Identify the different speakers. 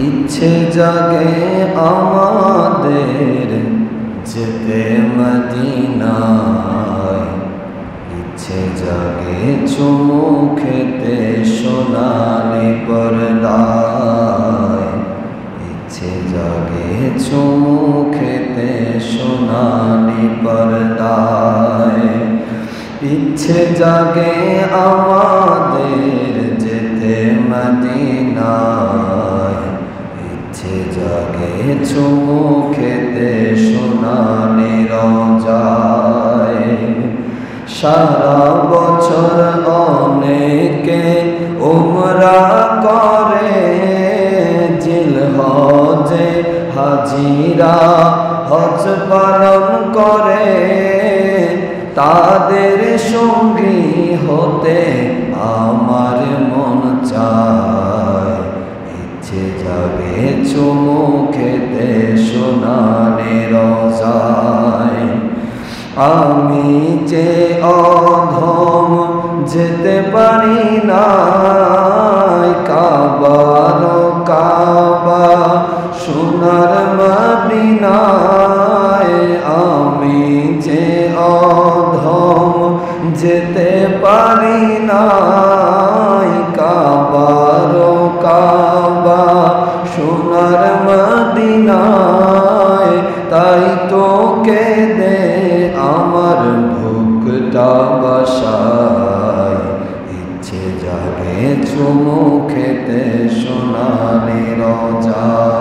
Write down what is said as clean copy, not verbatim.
Speaker 1: ইচ্ছে জাগে আমাদের যেতে মদিনায়, ইচ্ছে জাগে চুমু খেতে সোনালি পর্দায়, ইচ্ছে জাগে চুমু খেতে সোনালি পর্দায়। ইচ্ছে জাগে আমাদের যেতে মদিনায়, ইচ্ছে জাগে চুমু খেতে সোনালি রওজায়। সারা বছর অনেকে উমরা করে, জিলহজে হাজিরা হজ পালন করে। তাদের সঙ্গী হতে আমার মন চায়, ইচ্ছে যাবে চুমু খেতে সোনালি রওজায়। আমি যে অধম যেতে পারি না, কাবার কাবা সোনার মদিনায়। আমি যে অধম যেতে পারি না, কাবার কাবা সোনার মদিনায়। তাই তো কেঁদে আমার বুকটা বাসায়, ইচ্ছে জাগে চুমু খেতে সোনালি রওজায়।